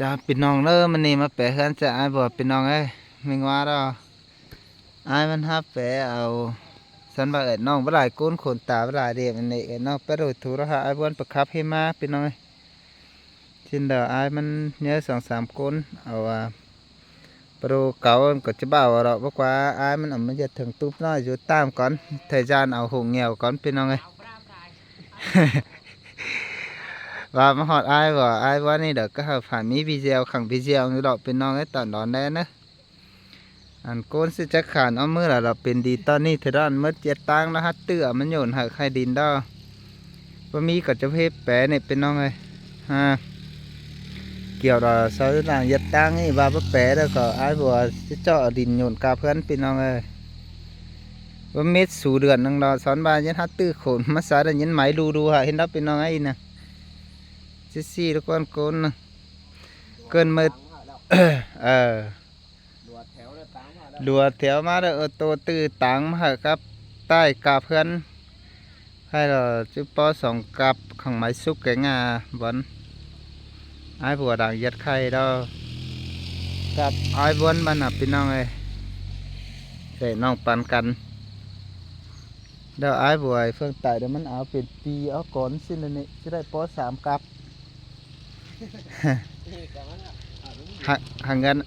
จะพี่น้องเด้อมันนี่มาแปะเฮือนจะอายบ่พี่น้องเอ้ยมิงว่าดอกอายมันฮับแปะเอาสันบ่าเอิ้นน้องบ่หลายก้นขนตาบ่หลายเด้มันนี่เอิ้นน้องไปโดดถูรหาอายบ่นประคับให้มาพี่น้องเอ้ยชินเด้ออายมันเยอะ2-3ก้นเอาว่าปรูเก่ามันก็จะเบาดอกบ่กว่าอายมันเอามันจะถึงตุ๊บน้อยอยู่ตามก่อนthời gianเอาหงเหี่ยวก่อนพี่น้องเอ้ย và mà hỏi ai quaนี่เด็กก็phảiมีวิดีโอขังวิดีโอนี่ดอกเป็นน้องไอ้ตอนนอนแน่นะอันโกนสิจะขานเอามือละเราเป็นดีตอนนี้เทดอนมืดเจ็ดตังแล้วฮัตเตื้อมันโยนหักใครดินดอว่ามีก็จะเพ่แปะเนี่ยเป็นน้องเลยฮะเกี่ยวกับซอยต่างยัดตังนี่ว่าแปะแล้วก็ไอ้บัวจะเจาะดินโยนกาเพื่อนเป็นน้องเลยว่าเม็ดสู่เดือนนึงเราสอนบายันฮัตตื้อขนมาสายยันไหมดูฮะเห็นแล้วเป็นน้องไอ้นะซี่ทุกคนโกนเกินมืดเออลัวแถวมาเด้อโตตื้อตังมาครับใต้กาเพื่อนให้เราจุดปอสองกับขังไม้ซุกแกงาบอนไอ้บัวด่างยัดไข่ดอกับไอ้บวนมันอ่ะพี่น้องเอ้ยใส่น้องปันกันเดี๋ยวไอ้บัวเฟื่องไต่เดี๋ยวมันเอาเป็นปีเอาก่อนสิ้นนี่จะได้ปอสามกับ hàng ngân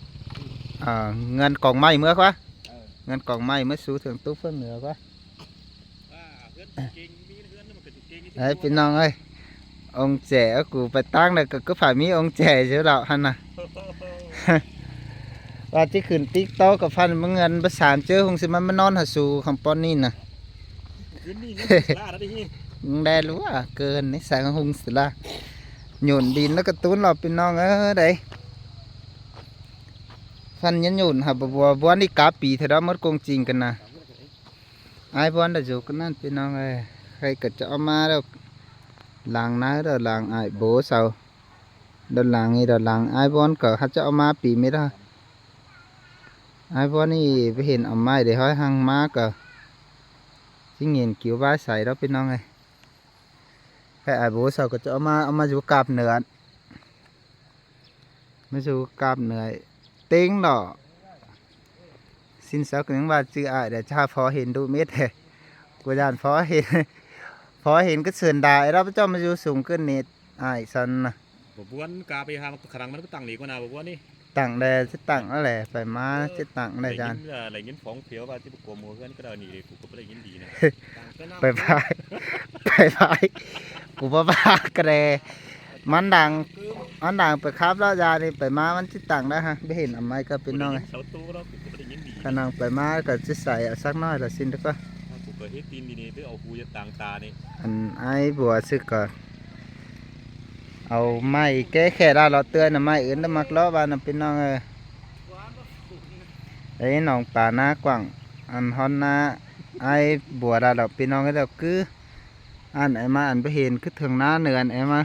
ngân còn may mới quá ngân còn may mới xuống thường tú phân nữa quá đấyพี่น้องเอ้ยông trẻ của phải tăng này cứ phải mấy ông trẻ chứ đạo hắn à và chỉ khử tích toกับฟันมันเงินประสานเจอคงสิมันนอนหาสู่คำปอนนี่นะได้รู้อ่ะเกินนี่สายหงสิละหย่นดินแล้วก็ตุ้นเราพี่น้องเอ้ยđấyฟันยันหย่นหาบัวบัวนี่กาปีเท่ามัดกงจริงกันนะไอ้บัวน่ะอยู่กันนั่นพี่น้องเอ้ยใครก็จะเอามาแล้วลางน้าเด้อลางไอ้โบเสาเดินลางนี่เดินลางไอ้บัวก็เขาจะเอามาปีไม่ได้ไอ้บัวนี่ไปเห็นเอาไม้đểห้อยหางมาก็ที่เงินกิ้วบ้าใส่แล้วพี่น้องเอ้ยใครไอ้โบเสาก็จะเอามาอยู่กาบเหนือมาอยู่กาบเหนือtiếng đó xin sáu những bà chữ ai để cha phó hiện đủ mét hè của dàn phó hiện cái sườn đài đó cho mà du sùng cái nét ai sân buôn cà phê ham khả năngมันก็ตั้งหลีกว่านาบุญนี่ tặng đây sẽ tặng nó lẻ phải má sẽ tặng đây dàn อะไรยินฟ้องเฟี้ยวว่าที่ประกวดมัวเพื่อนก็เดินหนีเลยกูก็ไม่ได้ยินดีนะ phải phải phải phải của bà cái nàyมันดังไปครับแล้วยานี่ไปมามันจิตังได้ฮะไม่เห็นอะไรก็เป็นน้องขนังไปมาก็จะใส่สักน้อยละสิ้นทุกคนกูเกิดเฮตินดีนี่หรือเอากูจะต่างตานี่อันไอ้บัวซึกก่อนเอาไม้แก้แค่ได้เราเตือนนะไม้อื่นแล้วมักล้อบ้านน่ะเป็นน้องไอ้น้องป่าหน้ากว่างอันฮอนนาไอ้บัวได้เราเป็นน้องก็เราคืออันไอ้มาอันไปเห็นคือถึงหน้าเนือนไอ้มา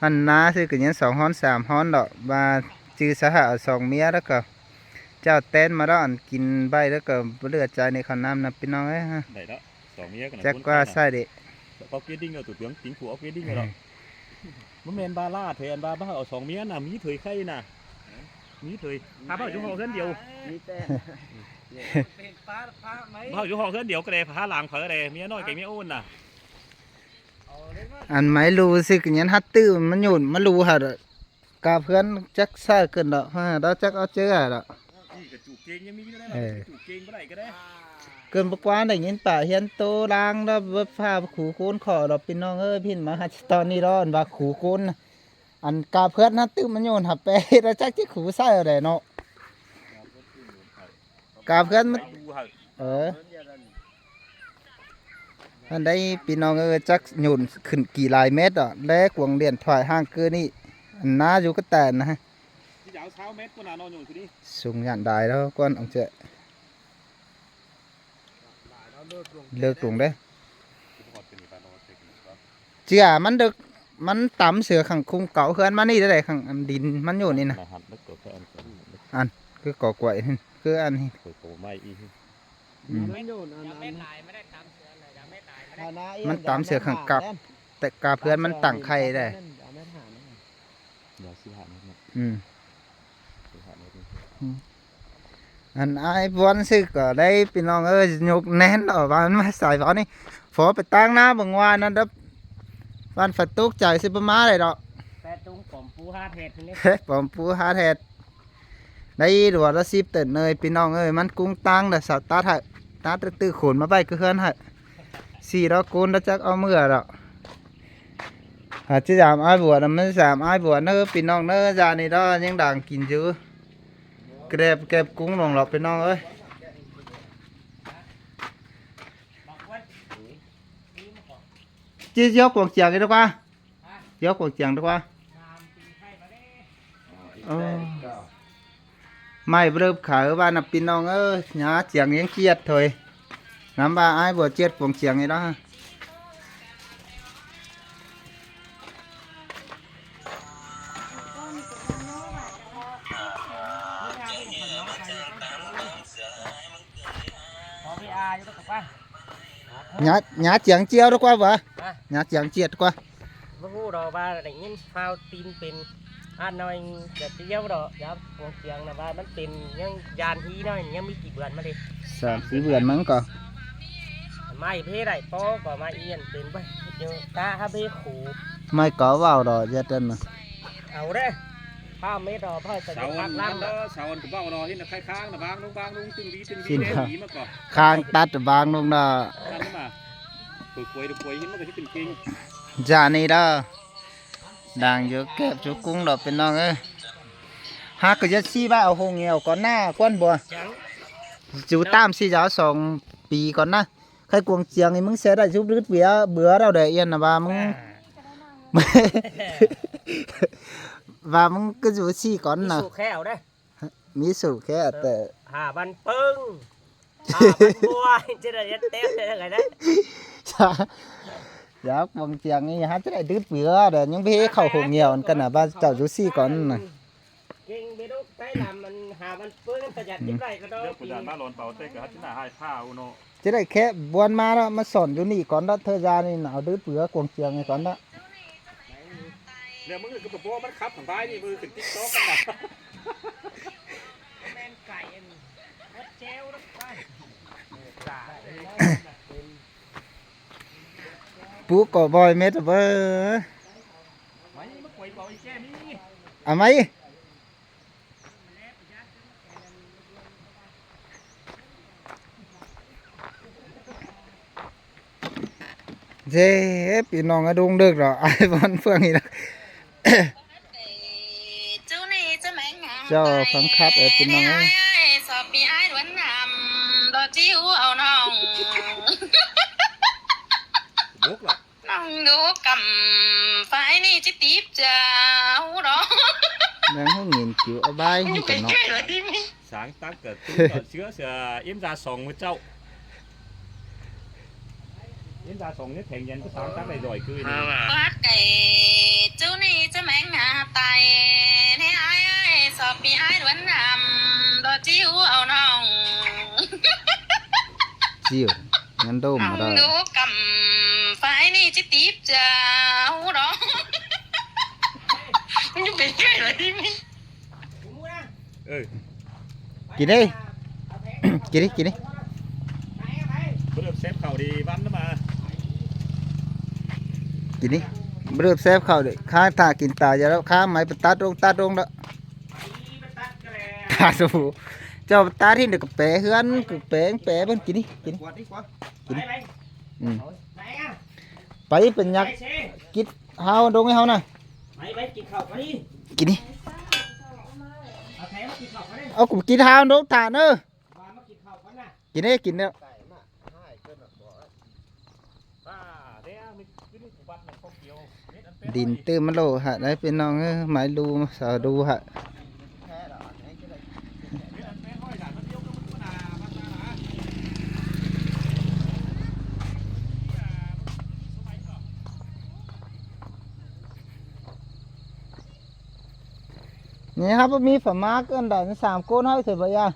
พันนาซื้อกันยัน2 ฮ้อน 3 ฮ้อนดอกมาจื้อสหะ2 เมียแล้วก็เจ้าเต้นมาแล้วอันกินใบแล้วก็เลือดใจในข้าวน้ำนะพี่น้องเอ้ยฮะได้แล้ว2 เมียกันจักว่าใส่เด็กเอาเกดิ้งเอาตัวเตืองติ้งขู่เอาเกดิ้งเอาหรอกมันแมนบาล่าเทนบาบ้าเอา2 เมียน่ะมีเถยไข่น่ะมีเถยพาบ้าอยู่ห้องเพื่อนเดียวบ้าอยู่ห้องเพื่อนเดียวก็ได้พาหลังเผอเลยเมียน้อยกับเมียอ้วนน่ะอันไม่รู้สิกันยันฮัตตื้อมันหยุ่นมันรู้ฮะกาเพื่อนจักใส่เกินดอกฮะเราจักเอาเจอดอกเกินปกว่าได้ยินป่าเฮียนโตล้างแล้วผ้าขู่โคนขอเราพี่น้องพินมาฮัตตอนนี้ร้อนว่าขู่โคนอันกาเพื่อนฮัตตื้อมันหยุ่นหับไปเราจักที่ขู่ใส่อะไรเนาะกาเพื่อนมันอันได้พี่น้องจักหยุ่นขึ้นกี่ลายเมตรอ่ะและกวงเดียนถอยห้างเกินนี่อันน้าอยู่ก็แต่นะฮะสูงยันได้แล้วก้อนองเจเลิกตรงได้เจ้ามันดึกมันต่ำเสือขังคุ้งเก่าเฮือนมานี่ได้ขังอันดินมันอยู่นี่นะอันคือก่อกล้วยคืออันนี้มันต่ำเสือขังกับแต่กาเพื่อนมันตั้งไข่ได้ เดี๋ยว4-5เมตรเนาะ 4-5เมตรนี่ อันไอ้บอนซื้อก็ได้พี่น้องเอ้ยยกแน่นออกมามาใส่บอนี่ฝอไปตั้งหน้าบางวานนั่นดับวันฝันตุกใจสิบมาเลยดอก แต่ตรงผมปูหาเห็ดนี่ เฮ้ยผมปูหาแทดได้ดัวละ10 เตินเลยพี่น้องเอ้ยมันกุ้งตังแต่สาวตาถ่ายตาตื้อขนมาใบก็เฮือนฮะ4ดอกกูนแล้วจักเอาเมื่อดอกหาที่สามไอ้บัวน่ะมันสามไอ้บัวเน้อพี่น้องเน้อจานนี้ดอกยังด่างกินอยู่เก็บกุ้งลงหรอกพี่น้องเอ้ย chứ gió cuộc chiều cái đó qua gió cuộc chiều đó qua mày bơm khởi ba nạp pin non ơi nhá chiều những chiết thôi nắm ba ai vừa chiết cuộc chiều này đó nhá chiều chiều đó qua vợ nhá chiều chiết qua บ่ฮู้ดอกว่าได้ยินข่าวตีนเป็นน้อยจะเตี้ยวดอกยับวงเสียงนะว่ามันเป็นยังยานฮีน้อยยังมีกี่เดือนมาเลย 3-4 vườn mắng còn ไม่เพได้ปอก็มาเอียนเป็นไปเดี๋ยวตาฮาเบขู่ mày có vào rồi gia đình mà เอาเด้ข้าวเม็ดดอกพ่อจะ เสา พั อั ก น ล้ำ เด้ แล้ อเสาอันก็เว้ารอเห็นน่ะคล้ายๆน่ะบางลงตึงวีมาก่อน khang tát vàng luôn đó นั่นมาป่วยเห็นมันก็สิเป็นจริง dạ này đó đang vô kẹp chú cung đó bên non ơi hát cái rất xí bao hồ nghèo có na con bùa จัง chú tam xí giáo sòng pì con na khai cuồng chiang thìมึงsẽได้giúp đứt bữa đâu để yên là bàมึงvàมึงcứ chú xí con มี nè สูแค่เอาได้ mỹ sử khẽ tệ บันปึ้งบันบัวจะได้ยัดเต้จะได้ไงได้ dạ cuồng chiang thì hát sẽ lại đứt bữa để những cái khẩu hồ nghèo cần là ba cháu chú xí con này เก่งไปดูใช้ลำมันบันปึ้งประหยัดยิ่งไรก็ได้ เดี๋ยวกูจะมาหลอนเป่าเต้ก็ฮัดที่หน้าให้ข้าวเนาะ chứ lại khẽ buồn mà đó mà sòn chú nỉ con đó thời gian này nào đứt bữa cuồng chiang này con đó เนี่ยมึงก็บอกว่ามันขับของท้ายนี่มือขึ้นติ๊กต๊อกกันนะ แมนไก่เจลนะไป bú cỏ bòi mết rồi bơ ไม่มาป่วยเป่าไอ้แก่นี่ à mấy dê bị nòng ở đúng được rồi ai vẫn phương gì đó cho phán khắp ở bên nòng ấy สอบปีไอ้ล้วนนำดอกจิ้วเอาน้อง บุกล่ะ น้องดูกำไฟนี่จิตีบเจ้าดอก đang không nhìn chịu ở bay như cả nó สางตักเกิดตุ้งเชื้อเสือเอ็มดาสองมือเจ้าเอ็มดาสองเนี่ยแข่งยันก็สางตักได้ร่อยคือนี่ วัดไก่เจ้านี่จะแมงหาไตเนี่ยไอ้สอบปีไอ้ล้วนนำดอกจิ้วเอาน้อง chịu ngăn đôm น้อ mà ง đó ดูกำไฟนี่จิตีบเจ้าดอกมันจะเป็นแค่ไหนมั้ย เออ kì đi kì đi kì đi เริ่มเซฟเข่าดีวันแล้วมา kì đi bữa xếp khẩu để khá thả kín tà giờ đó khá máy bật tát rung đó tát đủ cho tát thì được bé hơn bé bên kì đi kì đi kì đi ừ phải bên nhắc kít hao đúng cái hao này ไปกินข้าวมาดิ kì đi เอาแถมมากินข้าวมาดิ เอาcũng kít hao đúng thả nữa มากินข้าวกันนะ kì đi kì nữa ป้าเดี๋ยวมีขึ้นกูบัดมันข้าวเกียวเม็ดอันเป็น ดินตื้อมันโลฮะได้เป็นน้องเอ้ยไม้ดูมาสาวดูฮะ เม็ดอันเป็นห้อยด่านมันเดียวก็มันมามันมาหา นี่ครับมีฝามาเกินได้3 โกนให้เสร็จบ่ยา